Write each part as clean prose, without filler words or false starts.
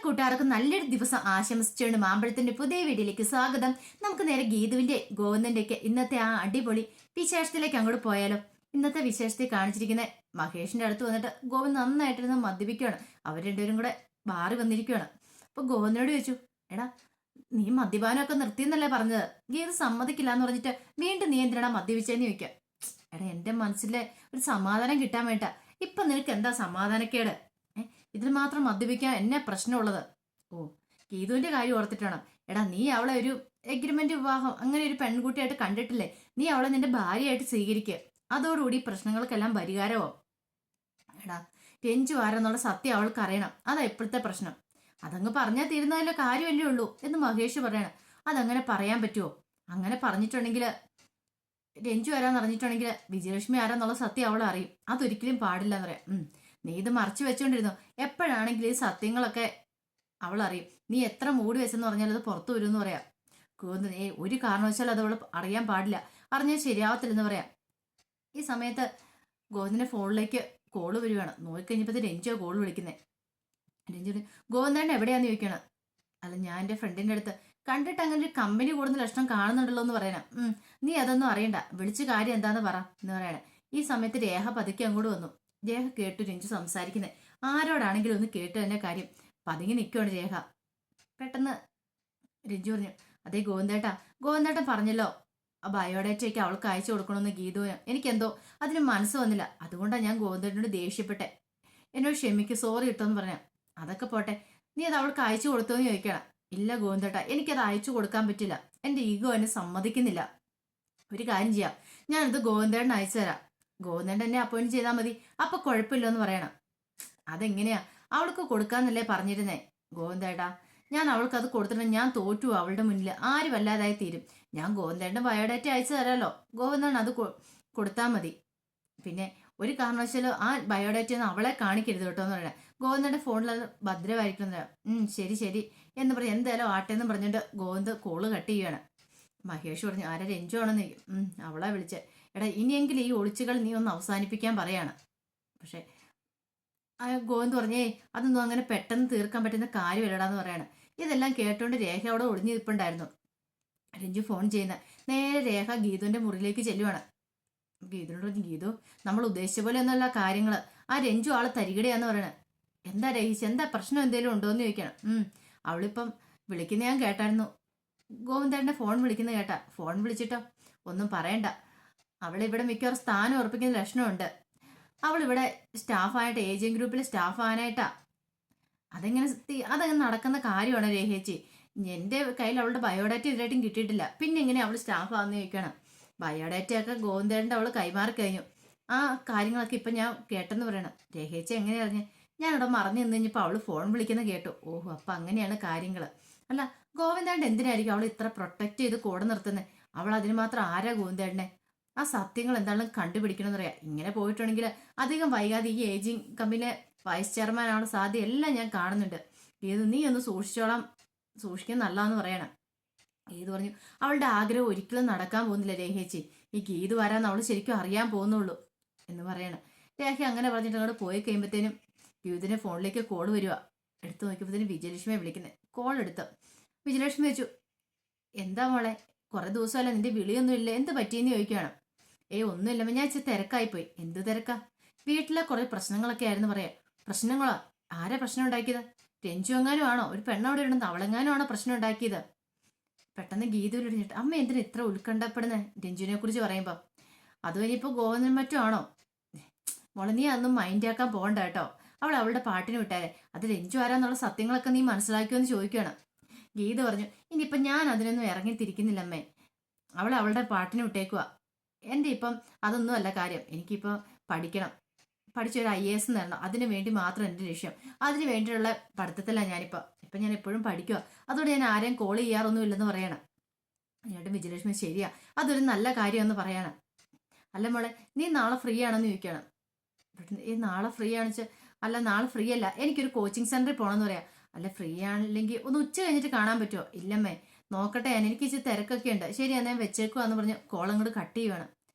കൂട്ടുകാർക്കും നല്ലൊരു ദിവസം ആശംസിച്ചുകൊണ്ട് മാമ്പഴത്തിന്റെ പുതിയ വീഡിയോയിലേക്ക് സ്വാഗതം. നമുക്ക് നേരെ ഗീതുവിന്റെ ഗോവിന്ദന്റെ ഒക്കെ ഇന്നത്തെ ആ അടിപൊളി വിശേഷത്തിലേക്ക് അങ്ങോട്ട് പോയാലോ. ഇന്നത്തെ വിശേഷത്തിൽ കാണിച്ചിരിക്കുന്ന മഹേഷിന്റെ അടുത്ത് വന്നിട്ട് ഗോവിന്ദ് നന്നായിട്ടിരുന്ന് മദ്യപിക്കുകയാണ്. അവർ രണ്ടുപേരും കൂടെ ബാറി വന്നിരിക്കുകയാണ്. അപ്പൊ ഗോവിന്ദനോട് ചോദിച്ചു, എടാ നീ മദ്യപാനമൊക്കെ നിർത്തിയെന്നല്ലേ പറഞ്ഞത്, ഗീത് സമ്മതിക്കില്ല എന്ന് പറഞ്ഞിട്ട് വീണ്ടും നീ എന്തിനാ മദ്യപിച്ചെന്ന് ചോദിക്കാം. എടാ എന്റെ മനസ്സിലെ ഒരു സമാധാനം കിട്ടാൻ വേണ്ട, ഇപ്പൊ നിനക്ക് എന്താ സമാധാനക്കേട്? ഇതിൽ മാത്രം മദ്യപിക്കാൻ എന്നെ പ്രശ്നമുള്ളത്? ഓ, ഗീതുവിന്റെ കാര്യം ഓർത്തിട്ടാണ്. എടാ നീ അവളെ ഒരു എഗ്രിമെന്റ് വിവാഹം അങ്ങനെ ഒരു പെൺകുട്ടിയായിട്ട് കണ്ടിട്ടില്ലേ? നീ അവളെ നിന്റെ ഭാര്യയായിട്ട് സ്വീകരിക്കുക, അതോടുകൂടി പ്രശ്നങ്ങൾക്കെല്ലാം പരിഹാരമോ. എടാ രഞ്ജു ആരെന്നുള്ള സത്യം അവൾക്ക് അറിയണം, അതാ ഇപ്പോഴത്തെ പ്രശ്നം. അതങ്ങ് പറഞ്ഞാൽ തീരുന്നതിലെ കാര്യമല്ലേ ഉള്ളൂ എന്ന് മഹേഷ് പറയണം. അതങ്ങനെ പറയാൻ പറ്റുമോ? അങ്ങനെ പറഞ്ഞിട്ടുണ്ടെങ്കിൽ രഞ്ജു ആരാന്ന് അറിഞ്ഞിട്ടുണ്ടെങ്കിൽ വിജയലക്ഷ്മി ആരാന്നുള്ള സത്യം അവൾ അറിയും. അതൊരിക്കലും പാടില്ല എന്ന് പറയാം. നീ ഇത് മറച്ചു വെച്ചോണ്ടിരുന്നു, എപ്പോഴാണെങ്കിലും ഈ സത്യങ്ങളൊക്കെ അവൾ അറിയും. നീ എത്ര മൂടി വെച്ചെന്ന് പറഞ്ഞാൽ അത് പുറത്തു വരും എന്ന് പറയാം. ഒരു കാരണവശാലും അത് അവൾ അറിയാൻ പാടില്ല, അറിഞ്ഞാൽ ശരിയാവത്തില്ലെന്ന് പറയാം. ഈ സമയത്ത് ഗോവിന്ദന്റെ ഫോണിലേക്ക് കോള് വരുവാണ്. നോക്കിക്കഴിഞ്ഞപ്പോ രഞ്ജുവാ കോള് വിളിക്കുന്നത്. രഞ്ജു ഗോവിന്ദൻ എവിടെയാന്ന് ചോദിക്കണം. അല്ല ഞാൻ എൻ്റെ ഫ്രണ്ടിന്റെ അടുത്ത് കണ്ടിട്ട് അങ്ങനെ ഒരു കമ്പനി കൂടുന്ന ലക്ഷണം കാണുന്നുണ്ടല്ലോ എന്ന് പറയണം. നീ അതൊന്നും അറിയണ്ട, വിളിച്ച കാര്യം എന്താന്ന് പറ എന്ന് പറയണേ. ഈ സമയത്ത് രേഖ പതുക്കെ അങ്ങോട്ട് വന്നു. രേഖ കേട്ടു രഞ്ജു സംസാരിക്കുന്നത്. ആരോടാണെങ്കിലും ഒന്ന് കേട്ടു തന്നെ കാര്യം. പതുങ്ങി നിൽക്കുവാണ് രേഖ. പെട്ടെന്ന് രഞ്ജു പറഞ്ഞു, അതേ ഗോവിന്ദേട്ടൻ പറഞ്ഞല്ലോ ആ ബയോഡേറ്റയ്ക്ക് അവൾക്ക് അയച്ചു കൊടുക്കണമെന്ന് ഗീതുവിന്. എനിക്കെന്തോ അതിന് മനസ്സ് വന്നില്ല, അതുകൊണ്ടാണ് ഞാൻ ഗോവിന്ദേട്ടനോട് ദേഷ്യപ്പെട്ടെ. എന്നോട് ക്ഷമിക്ക്, സോറി കിട്ടുമെന്ന് പറഞ്ഞ. അതൊക്കെ പോട്ടെ, നീ അത് അവൾക്ക് അയച്ചു കൊടുത്തോന്ന് ചോദിക്കണം. ഇല്ല ഗോവിന്ദേട്ട, എനിക്കത് അയച്ചു കൊടുക്കാൻ പറ്റില്ല, എൻ്റെ ഈഗോ എന്നെ സമ്മതിക്കുന്നില്ല. ഒരു കാര്യം ചെയ്യാം, ഞാനത് ഗോവിന്ദേട്ടൻ അയച്ചു തരാം, ഗോവിന്ദേട്ടൻ എന്നെ അപ്പോയിന്റ് ചെയ്താൽ മതി, അപ്പൊ കുഴപ്പമില്ലെന്ന് പറയണം. അതെങ്ങനെയാ? അവൾക്ക് കൊടുക്കാന്നല്ലേ പറഞ്ഞിരുന്നേ ഗോവിന്ദേട്ടാ. ഞാൻ അവൾക്ക് അത് കൊടുത്തിട്ട് ഞാൻ തോറ്റു അവളുടെ മുന്നിൽ, ആരും വല്ലാതായി തീരും. ഞാൻ ഗോവിന്ദേട്ടൻ്റെ ബയോഡാറ്റ അയച്ചു തരാമല്ലോ, ഗോവിന്ദൻ അത് കൊടുത്താൽ മതി. പിന്നെ ഒരു കാരണവശാലും ആ ബയോഡാറ്റ ഒന്നും അവളെ കാണിക്കരുത് കേട്ടോ എന്ന് പറയണേ. ഗോവിന്ദന്റെ ഫോണിൽ അത് ഭദ്രമായിരിക്കും. ശരി ശരി എന്ന് പറഞ്ഞ് എന്തായാലും ആട്ടെന്ന് പറഞ്ഞിട്ട് ഗോവിന്ദ് കോള് കട്ട് ചെയ്യുകയാണ്. മഹേഷ് പറഞ്ഞു, ആരെ രഞ്ജു ആണെന്ന് ചോദിക്കും. അവളെ വിളിച്ച്, എടാ ഇനിയെങ്കിലും ഈ ഒളിച്ചുകൾ നീ ഒന്ന് അവസാനിപ്പിക്കാൻ പറയാണ്. പക്ഷെ ഗോവിന്ദ് പറഞ്ഞേ അതൊന്നും അങ്ങനെ പെട്ടെന്ന് തീർക്കാൻ പറ്റുന്ന കാര്യമല്ലടാന്ന് പറയാണ്. ഇതെല്ലാം കേട്ടോണ്ട് രേഖ അവിടെ ഒളിഞ്ഞു നിൽപ്പുണ്ടായിരുന്നു. രഞ്ജു ഫോൺ ചെയ്യുന്ന നേരെ രേഖ ഗീതുവിന്റെ മുറിയിലേക്ക് ചെല്ലുവാണ്. ഗീതുവിനോട് പറഞ്ഞു, ഗീതു നമ്മൾ ഉദ്ദേശിച്ച പോലെ ഒന്നല്ല കാര്യങ്ങള്, ആ രഞ്ജു ആള് തരികടയാന്ന് പറയണേ. എന്താ രഹീശ്, എന്താ പ്രശ്നം എന്തെങ്കിലും ഉണ്ടോന്ന് ചോദിക്കണം. അവളിപ്പം വിളിക്കുന്ന ഞാൻ കേട്ടായിരുന്നു, ഗോവിന്ദേട്ടൻ്റെ ഫോൺ വിളിക്കുന്ന കേട്ടാ. ഫോൺ വിളിച്ചിട്ടോ ഒന്നും പറയണ്ട, അവളിവിടെ മിക്കവാറും സ്ഥാനം ഉറപ്പിക്കുന്ന ലക്ഷണമുണ്ട്. അവളിവിടെ സ്റ്റാഫായിട്ട് ഏജിയൻ ഗ്രൂപ്പിലെ സ്റ്റാഫ് ആവാനായിട്ടാ. അതങ്ങനെ നടക്കുന്ന കാര്യമാണ് രേഖേച്ചി. എൻ്റെ കയ്യിൽ അവളുടെ ബയോഡാറ്റ ഇതിലായിട്ടും കിട്ടിയിട്ടില്ല, പിന്നെ എങ്ങനെ അവൾ സ്റ്റാഫ് ആണെന്ന് ചോദിക്കണം. ബയോഡാറ്റയൊക്കെ ഗോവിന്ദേട്ടൻ്റെ അവൾ കൈമാറി കഴിഞ്ഞു, ആ കാര്യങ്ങളൊക്കെ ഇപ്പം ഞാൻ കേട്ടെന്ന് പറയണം. രേഖേച്ചി എങ്ങനെ അറിഞ്ഞ്? ഞാനിവിടെ മറന്നു നിന്ന് കഴിഞ്ഞപ്പോൾ അവൾ ഫോൺ വിളിക്കുന്ന കേട്ടു. ഓഹോ, അപ്പം അങ്ങനെയാണ് കാര്യങ്ങൾ. അല്ല ഗോവിന്ദേട്ടൻ എന്തിനായിരിക്കും അവൾ ഇത്ര പ്രൊട്ടക്ട് ചെയ്ത് കൂടെ നിർത്തുന്നത്? അവൾ അതിന് മാത്രം ആരാ ഗോവിന്ദേട്ടനെ? ആ സത്യങ്ങൾ എന്താണെന്ന് കണ്ടുപിടിക്കണമെന്ന് പറയാം. ഇങ്ങനെ പോയിട്ടുണ്ടെങ്കിൽ അധികം വൈകാതെ ഈ ഏജിങ് കമ്പനിയിലെ വൈസ് ചെയർമാൻ ആവുന്ന സാധ്യത എല്ലാം ഞാൻ കാണുന്നുണ്ട്. ഏത് നീ ഒന്ന് സൂക്ഷിക്കാൻ നല്ലതെന്ന് പറയണം. ഗീതു പറഞ്ഞു, അവളുടെ ആഗ്രഹം ഒരിക്കലും നടക്കാൻ പോകുന്നില്ല രേഖേച്ചി, ഈ ഗീതു വരാന്ന് അവൾ ശരിക്കും അറിയാൻ പോകുന്നുള്ളൂ എന്ന് പറയണം. രേഖ അങ്ങനെ പറഞ്ഞിട്ട് അങ്ങോട്ട് പോയി കഴിയുമ്പോഴത്തേനും ഗീതുവിന്റെ ഫോണിലേക്ക് കോൾ വരിക. എടുത്തു നോക്കിയപ്പോഴത്തേനും വിജയലക്ഷ്മിയെ വിളിക്കുന്നത്. കോൾ എടുത്തു. വിജയലക്ഷ്മി ചോദിച്ചു, എന്താ മോളെ, കുറെ ദിവസമല്ല നിന്റെ വിളിയൊന്നും ഇല്ല, എന്ത് പറ്റിയെന്ന് ചോദിക്കുകയാണ്. ഒന്നുമില്ലമ്മ, ഞാൻ ഇച്ചിരി തിരക്കായിപ്പോയി. എന്ത് തിരക്കാ? വീട്ടിലെ കുറെ പ്രശ്നങ്ങളൊക്കെ ആയിരുന്നു പറയാം. പ്രശ്നങ്ങളോ? ആരാ പ്രശ്നം ഉണ്ടാക്കിയത്? രഞ്ജു എങ്ങാനും ആണോ? ഒരു പെണ്ണവിടെ ഉണ്ടെന്ന് അവളെങ്ങാനും ആണോ പ്രശ്നം ഉണ്ടാക്കിയത്? പെട്ടെന്ന് ഗീതു ഇടിഞ്ഞിട്ട്, അമ്മ എന്തിനാ ഇത്ര ഉത്കണ്ഠപ്പെടുന്നത് രഞ്ജുവിനെ കുറിച്ച് പറയുമ്പോ? അത് കഴിഞ്ഞപ്പോ ഗോവിന്ദൻ മറ്റും ആണോ? മോളെ നീ അതൊന്നും മൈൻഡ് ആക്കാൻ പോകണ്ട കേട്ടോ, അവൾ അവളുടെ പാട്ടിന് വിട്ടാലേ. അത് രഞ്ജു ആരാന്നുള്ള സത്യങ്ങളൊക്കെ നീ മനസ്സിലാക്കിയോന്ന് ചോദിക്കുകയാണ്. ഗീത പറഞ്ഞു, ഇനിയിപ്പം ഞാൻ അതിനൊന്നും ഇറങ്ങി തിരിക്കുന്നില്ല അമ്മേ, അവൾ അവളുടെ പാട്ടിന് വിട്ടേക്കുക. എൻ്റെ ഇപ്പം അതൊന്നും അല്ല കാര്യം, എനിക്കിപ്പോൾ പഠിക്കണം, പഠിച്ചൊരു IAS നേടണം, അതിന് വേണ്ടി മാത്രം എൻ്റെ ലക്ഷ്യം. അതിന് വേണ്ടിയുള്ള പഠിത്തത്തിലാണ് ഇപ്പം ഞാൻ എപ്പോഴും പഠിക്കുക, അതുകൊണ്ട് ഞാൻ ആരെയും കോൾ ചെയ്യാറൊന്നും ഇല്ലെന്ന് പറയണം. എന്നിട്ട് വിജയലക്ഷ്മി, ശരിയാ, അതൊരു നല്ല കാര്യമെന്ന് പറയണം. അല്ല മോളെ, നീ നാളെ ഫ്രീ ആണെന്ന് ചോദിക്കണം. നാളെ ഫ്രീ ആണെന്ന് വെച്ചാൽ, അല്ല നാളെ ഫ്രീ അല്ല, എനിക്കൊരു കോച്ചിങ് സെന്ററിൽ പോകണമെന്ന് പറയാം. അല്ല ഫ്രീ ആണെങ്കിൽ ഒന്ന് ഉച്ച കഴിഞ്ഞിട്ട് കാണാൻ പറ്റുമോ? ഇല്ലമ്മേ, നോക്കട്ടെ, എനിക്ക് ഇച്ചിരി തിരക്കൊക്കെ ഉണ്ട്. ശരി എന്നാ വെച്ചേക്കുവാന്ന് പറഞ്ഞ് കോളങ്ങോട് കട്ട് ചെയ്യുവാണ്.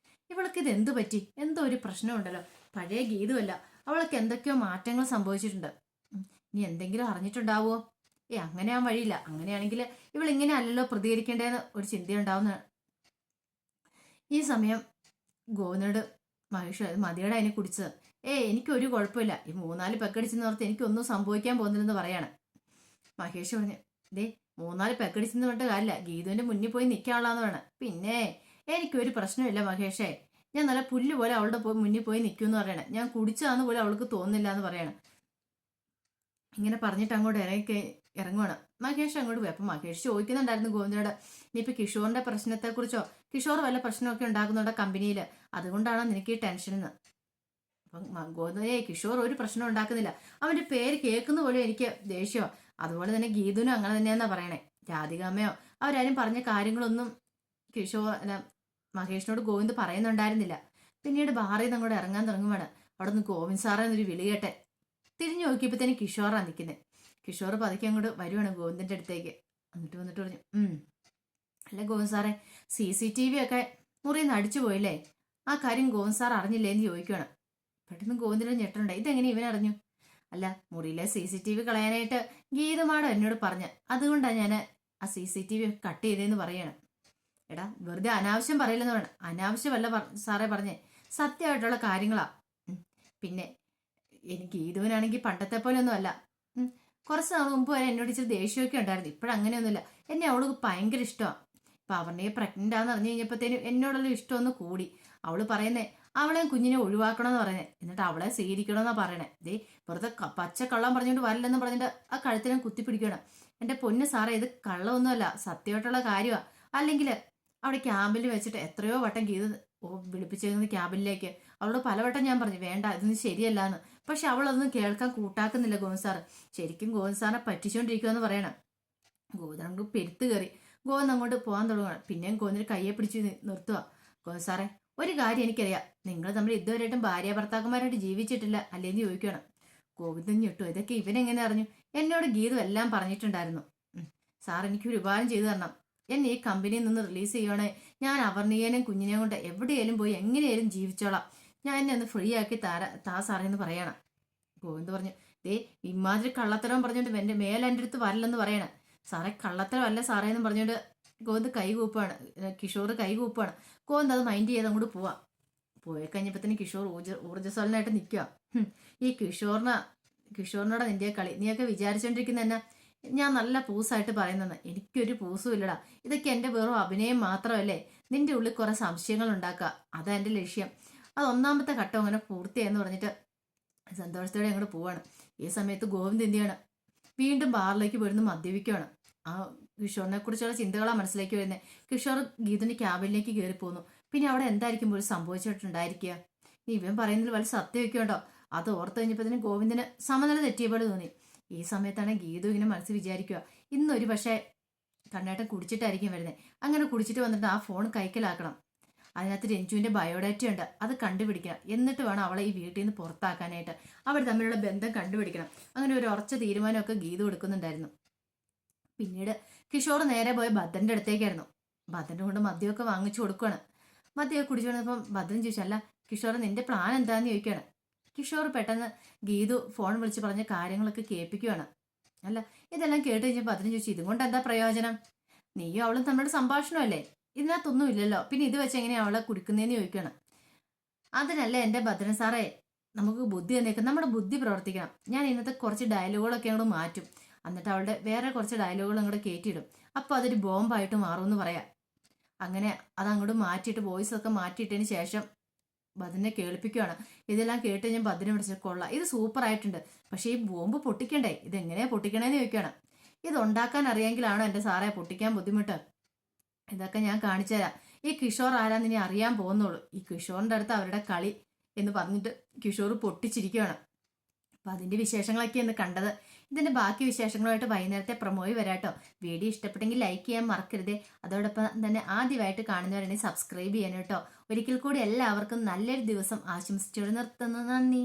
ഇവൾക്ക് ഇത് എന്ത് പറ്റി? എന്തോ ഒരു പ്രശ്നമുണ്ടല്ലോ, പഴയ ഗീതുമല്ല, അവൾക്ക് എന്തൊക്കെയോ മാറ്റങ്ങൾ സംഭവിച്ചിട്ടുണ്ട്. ഇനി എന്തെങ്കിലും അറിഞ്ഞിട്ടുണ്ടാവുമോ? അങ്ങനെ ആ വഴിയില്ല. അങ്ങനെയാണെങ്കിൽ ഇവളിങ്ങനെ അല്ലല്ലോ പ്രതികരിക്കേണ്ടതെന്ന് ഒരു ചിന്തയുണ്ടാവുന്ന ഈ സമയം ഗോവിന്ദനോട് മഹേഷ് മതിയുടെ അതിനെ കുടിച്ചത്. എനിക്കൊരു കുഴപ്പമില്ല, ഈ 3-4 പെക്കടിച്ചെന്ന് ഓർത്ത് എനിക്കൊന്നും സംഭവിക്കാൻ പോകുന്നില്ലെന്ന് പറയാണ്. മഹേഷ് പറഞ്ഞു, ദേ 3-4 പെക്കടിച്ചെന്ന് പറഞ്ഞിട്ട് കാര്യമില്ല, ഗീതുവിന്റെ മുന്നിൽ പോയി നിൽക്കാനുള്ളതെന്ന് വേണം. പിന്നെ എനിക്കൊരു പ്രശ്നമില്ല മഹേഷേ, ഞാൻ നല്ല പുല്ല് പോലെ അവളുടെ മുന്നിൽ പോയി നിൽക്കുമെന്ന് പറയണേ. ഞാൻ കുടിച്ചാന്ന് പോലും അവൾക്ക് തോന്നുന്നില്ല എന്ന് പറയണം. ഇങ്ങനെ പറഞ്ഞിട്ട് അങ്ങോട്ട് ഇറങ്ങുവാണ്. മഹേഷ് അങ്ങോട്ട് പോയി. അപ്പൊ മഹേഷ് ചോദിക്കുന്നുണ്ടായിരുന്നു ഗോവിന്ദനോട്, ഇനിയിപ്പോ കിഷോറിന്റെ പ്രശ്നത്തെക്കുറിച്ചോ, കിഷോർ വല്ല പ്രശ്നമൊക്കെ ഉണ്ടാക്കുന്നുണ്ടോ കമ്പനിയിൽ, അതുകൊണ്ടാണോ നിനക്ക് ഈ ടെൻഷൻ എന്ന്. അപ്പം ഗോവിന്ദനെ, കിഷോർ ഒരു പ്രശ്നം ഉണ്ടാക്കുന്നില്ല, അവന്റെ പേര് കേൾക്കുന്ന പോലും എനിക്ക് ദേഷ്യമോ. അതുപോലെ തന്നെ ഗീതുനും അങ്ങനെ തന്നെയാന്നാ പറയണേ. രാധികാമ്മയോ അവരാരും പറഞ്ഞ കാര്യങ്ങളൊന്നും കിഷോർ അല്ല മഹേഷിനോട് ഗോവിന്ദ് പറയുന്നുണ്ടായിരുന്നില്ല. പിന്നീട് ബാറിൽ നിന്ന് അങ്ങോട്ട് ഇറങ്ങാൻ തുടങ്ങുവാണ്. അവിടെ നിന്ന് ഗോവിന്ദ് സാറേ എന്നൊരു വിളി കേട്ടെ. തിരിഞ്ഞു നോക്കിയപ്പോഴത്തേന് കിഷോറാ നിൽക്കുന്നത്. കിഷോർ പതുക്കെ അങ്ങോട്ട് വരുവാണ് ഗോവിന്ദന്റെ അടുത്തേക്ക്. വന്നിട്ട് പറഞ്ഞു, അല്ല ഗോവിന്ദ് സാറേ, CCTV ഒക്കെ മുറിയിൽ നിന്ന് അടിച്ചു പോയില്ലേ, ആ കാര്യം ഗോവിന്ദ് സാർ അറിഞ്ഞില്ലേ എന്ന് ചോദിക്കുകയാണ്. പെട്ടെന്ന് ഗോവിന്ദന് ഞെട്ടുണ്ട്. ഇതെങ്ങനെ ഇവനറിഞ്ഞു? അല്ല, മുറിയിലെ CCTV കളയാനായിട്ട് ഗീതമാടോ എന്നോട് പറഞ്ഞ, അതുകൊണ്ടാണ് ഞാൻ ആ CCTV കട്ട് ചെയ്തതെന്ന് പറയാണ്. എടാ, വെറുതെ അനാവശ്യം പറയില്ലെന്ന് വേണം. അനാവശ്യമല്ല സാറേ പറഞ്ഞേ, സത്യമായിട്ടുള്ള കാര്യങ്ങളാ. പിന്നെ എനിക്ക് ഗീതുവിനാണെങ്കിൽ പണ്ടത്തെ പോലെ ഒന്നും അല്ല. കുറച്ച് നാൾ മുമ്പ് വരെ എന്നോട് ഇച്ചിരി ദേഷ്യമൊക്കെ ഉണ്ടായിരുന്നു. ഇപ്പോഴങ്ങനെയൊന്നുമില്ല. എന്നെ അവൾക്ക് ഭയങ്കര ഇഷ്ടമാണ്. ഇപ്പൊ അവനെ പ്രഗ്നന്റ് ആണെന്ന് അറിഞ്ഞു കഴിഞ്ഞപ്പോഴത്തേനും എന്നോടുള്ള ഇഷ്ടമൊന്ന് കൂടി. അവള് പറയുന്നേ അവളെയും കുഞ്ഞിനെ ഒഴിവാക്കണമെന്ന് പറയുന്നത്, എന്നിട്ട് അവളെ സ്വീകരിക്കണമെന്നാ പറയണേ. ദേ വെറുതെ പച്ച കള്ളം പറഞ്ഞുകൊണ്ട് വരില്ലെന്ന് പറഞ്ഞിട്ട് ആ കഴുത്തിനെ കുത്തിപ്പിടിക്കണം. എന്റെ പൊന്ന് സാറേ, ഇത് കള്ളമൊന്നുമല്ല, സത്യമായിട്ടുള്ള കാര്യമാണ്. അല്ലെങ്കിൽ അവിടെ ക്യാമ്പിൽ വെച്ചിട്ട് എത്രയോ വട്ടം ഗീത വിളിപ്പിച്ചിരുന്നു ക്യാബിനിലേക്ക്. അവളോട് പലവട്ടം ഞാൻ പറഞ്ഞു വേണ്ട, ഇതൊന്നും ശരിയല്ല എന്ന്. പക്ഷെ അവളൊന്നും കേൾക്കാൻ കൂട്ടാക്കുന്നില്ല ഗോവിന്ദ് സാറ്. ശരിക്കും ഗോവിന്ദ് സാറിനെ പറ്റിച്ചോണ്ടിരിക്കുമെന്ന് പറയണം. ഗോവിന്ദ് അങ്ങോട്ട് പെരുത്ത് കയറി. ഗോവിന്ദ് അങ്ങോട്ട് പോകാൻ തുടങ്ങുകയാണ്. പിന്നെയും ഗോവിന്ദിന് കയ്യെ പിടിച്ച് നിർത്തുക. ഗോവിന്ദ് സാറേ, ഒരു കാര്യം എനിക്കറിയാം, നിങ്ങൾ തമ്മിൽ ഇതുവരെയായിട്ടും ഭാര്യ ഭർത്താക്കന്മാരായിട്ട് ജീവിച്ചിട്ടില്ല അല്ലേന്ന് ചോദിക്കണം. ഗോവിന്ദൻ ഞെട്ടു. ഇതൊക്കെ ഇവനെങ്ങനെ അറിഞ്ഞു? എന്നോട് ഗീതു എല്ലാം പറഞ്ഞിട്ടുണ്ടായിരുന്നു. സാർ എനിക്ക് ഒരു ഉപകാരം ചെയ്തു തരണം. എന്നെ ഈ കമ്പനിയിൽ നിന്ന് റിലീസ് ചെയ്യണേ. ഞാൻ അവർണീയനും കുഞ്ഞിനെയും കൊണ്ട് എവിടെയാലും പോയി എങ്ങനെയാലും ജീവിച്ചോളാം. ഞാൻ എന്നെ ഒന്ന് ഫ്രീ ആക്കി താ സാറേ എന്ന് പറയണം. ഗോവിന്ദ് പറഞ്ഞു, ദേ ഇമാതിരി കള്ളത്തരം പറഞ്ഞുകൊണ്ട് എൻ്റെ എൻ്റെ അടുത്ത് വരില്ലെന്ന് പറയണം. സാറേ, കള്ളത്തരമല്ല സാറേ എന്ന് പറഞ്ഞുകൊണ്ട് ഗോവിന്ദ് കൈ കൂപ്പാണ്. കിഷോർ കൈ കൂപ്പാണ്. ഗോവിന്ദ് അത് മൈൻഡ് ചെയ്ത് അങ്ങോട്ട് പോവാ. പോയി കഴിഞ്ഞപ്പോഴത്തേന് കിഷോർ ഊർജ്ജസ്വലനായിട്ട് നിൽക്കുക. ഈ കിഷോറിനോടാ നിന്റെ കളി. നീയൊക്കെ വിചാരിച്ചോണ്ടിരിക്കുന്ന എന്നാ ഞാൻ നല്ല പൂസായിട്ട് പറയുന്നത്? എനിക്കൊരു പൂസും ഇല്ലടാ. ഇതൊക്കെ എൻ്റെ വെറും അഭിനയം മാത്രമല്ലേ. നിന്റെ ഉള്ളിൽ കുറെ സംശയങ്ങൾ ഉണ്ടാക്കുക, അതാ എൻ്റെ ലക്ഷ്യം. അത് ഒന്നാമത്തെ ഘട്ടം അങ്ങനെ പൂർത്തിയായെന്ന് പറഞ്ഞിട്ട് സന്തോഷത്തോടെ അങ്ങോട്ട് പോവാണ്. ഈ സമയത്ത് ഗോവിന്ദ് എന്ത് ചെയ്യണം, വീണ്ടും ബാറിലേക്ക് പോയിരുന്നു മദ്യപിക്കുകയാണ്. ആ കിഷോറിനെ കുറിച്ചുള്ള ചിന്തകളാണ് മനസ്സിലേക്ക് വരുന്നത്. കിഷോർ ഗീതുവിന്റെ ക്യാബിനിലേക്ക് കയറി പോന്നു. പിന്നെ അവിടെ എന്തായിരിക്കും പോലും സംഭവിച്ചിട്ടുണ്ടായിരിക്കുക? ഇവൻ പറയുന്നതിൽ വല്ല സത്യമൊക്കെ ഉണ്ടോ? അത് ഓർത്ത് കഴിഞ്ഞപ്പോഴത്തേനും ഗോവിന്ദന് സമനില തെറ്റിയ പോലെ തോന്നി. ഈ സമയത്താണ് ഗീതു ഇങ്ങനെ മനസ്സിൽ വിചാരിക്കുക, ഇന്നൊരു പക്ഷേ കണ്ണേട്ടൻ കുടിച്ചിട്ടായിരിക്കും വരുന്നത്. അങ്ങനെ കുടിച്ചിട്ട് വന്നിട്ട് ആ ഫോൺ കൈക്കലാക്കണം. അതിനകത്ത് രഞ്ജുവിന്റെ ബയോഡാറ്റ ഉണ്ട്, അത് കണ്ടുപിടിക്കണം. എന്നിട്ട് വേണം അവളെ ഈ വീട്ടിൽ നിന്ന് പുറത്താക്കാനായിട്ട്. അവർ തമ്മിലുള്ള ബന്ധം കണ്ടുപിടിക്കണം. അങ്ങനെ ഒരു ഉറച്ച തീരുമാനമൊക്കെ ഗീതു എടുക്കുന്നുണ്ടായിരുന്നു. പിന്നീട് കിഷോർ നേരെ പോയ ഭദ്രന്റെ അടുത്തേക്കായിരുന്നു. ഭദ്രന്റെ കൊണ്ട് മദ്യമൊക്കെ വാങ്ങിച്ചു കൊടുക്കുകയാണ്. മദ്യമൊക്കെ കുടിച്ചു വന്നപ്പം ഭദ്രൻ ചോദിച്ചല്ല കിഷോർ, നിന്റെ പ്ലാൻ എന്താന്ന് ചോദിക്കുകയാണ്. കിഷോർ പെട്ടെന്ന് ഗീതു ഫോൺ വിളിച്ച് പറഞ്ഞ കാര്യങ്ങളൊക്കെ കേൾപ്പിക്കുകയാണ്. അല്ല, ഇതെല്ലാം കേട്ട് കഴിഞ്ഞപ്പോൾ ഭദ്രൻ ചോദിച്ചു, ഇതും കൊണ്ട് എന്താ പ്രയോജനം? നീയും അവളും തമ്മിലുള്ള സംഭാഷണമല്ലേ, ഇതിനകത്തൊന്നും ഇല്ലല്ലോ, പിന്നെ ഇത് വെച്ച് എങ്ങനെയാ അവളെ കുടിക്കുന്നതെന്ന് ചോദിക്കണം. അതിനല്ലേ എൻ്റെ ഭദ്രൻ സാറേ നമുക്ക് ബുദ്ധി തന്നേക്കും, നമ്മുടെ ബുദ്ധി പ്രവർത്തിക്കണം. ഞാൻ ഇന്നത്തെ കുറച്ച് ഡയലോഗുകളൊക്കെ അങ്ങോട്ട് മാറ്റും, എന്നിട്ട് അവളുടെ വേറെ കുറച്ച് ഡയലോഗുകൾ അങ്ങോട്ട് കയറ്റിയിടും. അപ്പോൾ അതൊരു ബോംബായിട്ട് മാറുമെന്ന് പറയാം. അങ്ങനെ അതങ്ങോട്ട് മാറ്റിയിട്ട് വോയിസ് ഒക്കെ മാറ്റിയിട്ടതിന് ശേഷം ഭദ്രനെ കേൾപ്പിക്കുകയാണ്. ഇതെല്ലാം കേട്ട് ഞാൻ ഭദ്രനെ വിളിച്ച കൊള്ളാം, ഇത് സൂപ്പർ ആയിട്ടുണ്ട്, പക്ഷേ ഈ ബോംബ് പൊട്ടിക്കണ്ടേ, ഇതെങ്ങനെയാ പൊട്ടിക്കണേന്ന് ചോദിക്കുകയാണ്. ഇത് ഉണ്ടാക്കാൻ അറിയാമെങ്കിലാണോ എൻ്റെ സാറേ പൊട്ടിക്കാൻ ബുദ്ധിമുട്ട്? ഇതൊക്കെ ഞാൻ കാണിച്ചു തരാം. ഈ കിഷോർ ആരാന്ന് ഇനി അറിയാൻ പോകുന്നുള്ളൂ. ഈ കിഷോറിന്റെ അടുത്ത് അവരുടെ കളി എന്ന് പറഞ്ഞിട്ട് കിഷോർ പൊട്ടിച്ചിരിക്കുകയാണ്. അപ്പൊ അതിന്റെ വിശേഷങ്ങളൊക്കെയാണ് കണ്ടത്. ഇതിന്റെ ബാക്കി വിശേഷങ്ങളുമായിട്ട് വൈകുന്നേരത്തെ പ്രൊമോയിൽ വരാട്ടോ. വീഡിയോ ഇഷ്ടപ്പെട്ടെങ്കിൽ ലൈക്ക് ചെയ്യാൻ മറക്കരുത്. അതോടൊപ്പം തന്നെ ആദ്യമായിട്ട് കാണുന്നവരാണെങ്കിൽ സബ്സ്ക്രൈബ് ചെയ്യാൻ കേട്ടോ. ഒരിക്കൽ കൂടി എല്ലാവർക്കും നല്ലൊരു ദിവസം ആശംസിച്ചു നിർത്തുന്നു. നന്ദി.